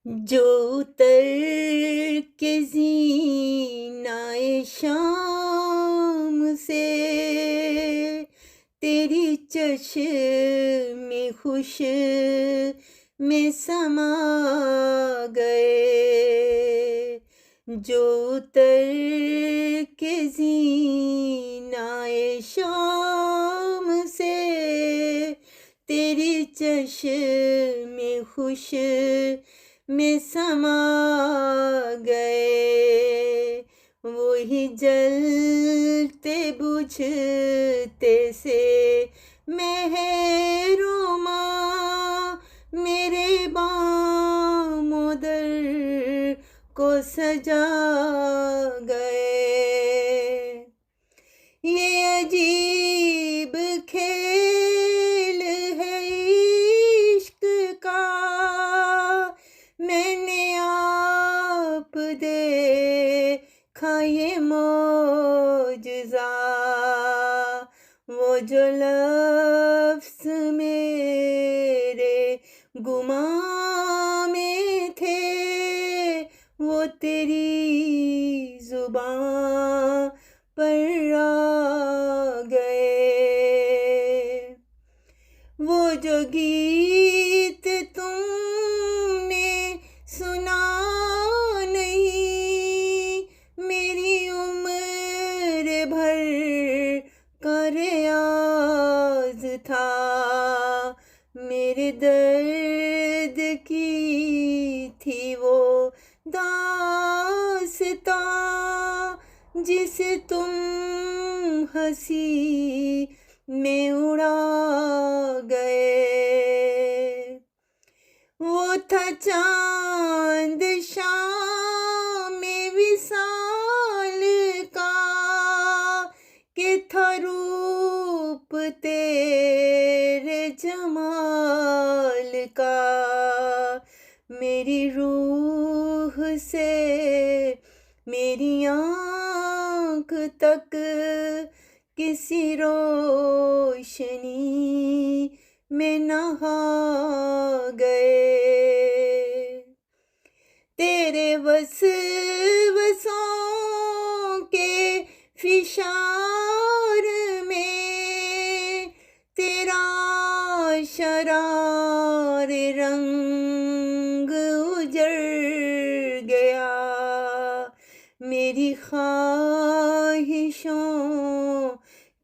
जो उतर के ज़ीनाए शाम से तेरी चश्मे खुश में समा गए। जो उतर के ज़ीनाए शाम से तेरी चश्मे खुश में समा गए। वही जलते बुझते से मेहरुमा मेरे बामों दर को सजा गए। ये अजीब खेल है इश्क का, मैंने आप देखा ये मौजज़ा। वो जो लफ्ज़ मेरे गुमां में थे, वो तेरी ज़ुबां पर आ गए। वो जो गीत तुमने सुना नहीं, मेरी उम्र भर का रियाज़ था। मेरे दर्द की थी वो दास्तां, जिसे तुम हंसी में उड़ा गए। वो था चांद शाम विसाल का, कि था रूप तेरे जमाल का। मेरी रूह से मेरी आँख तक किसी रोशनी में नहा गए। तेरे वसवसों के फिशार में तेरा शरार रंग उजड़ गया। मेरी ख्वाहिशों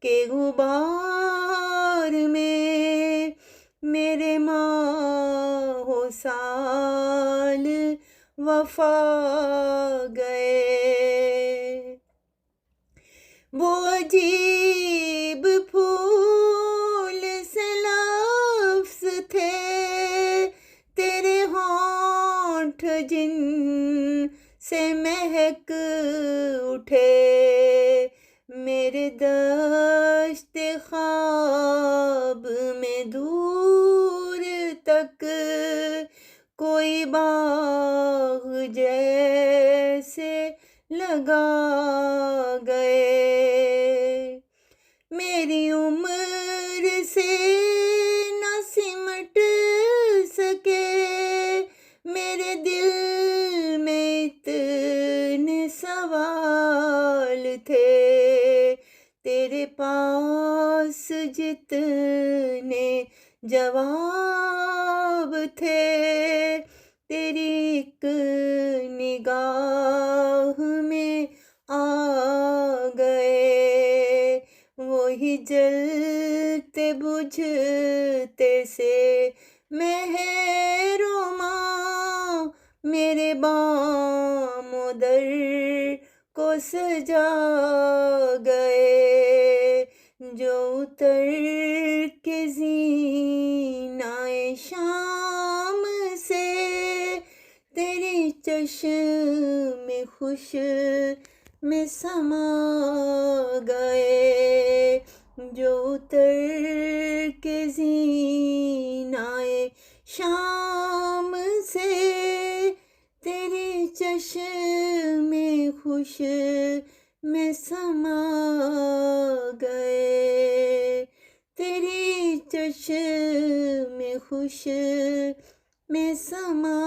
के गुबार में मेरे माहो साल वफा गए। वो अजीब फूल से लफ्ज़ थे तेरे होंठ जिन से महक उठे। मेरे दश्ते ख्वाब में दूर तक कोई बाग जैसे लगा गए। मेरी उम्र से न सिमट सके, मेरे दिल में इतने सवाल थे। तेरे पास जितने जवाब थे, तेरी एक निगाह में आ गए। वही जलते बुझते से मेहरुमा मेरे बामों दर को सजा गए। जो उतर के ज़ीनाए शाम से तेरी चश्मे खुश में समा गए। जो उतर के ज़ीनाए शाम से तेरे चश्मे खुश में समा गए। तेरी चश्मे खुश में समा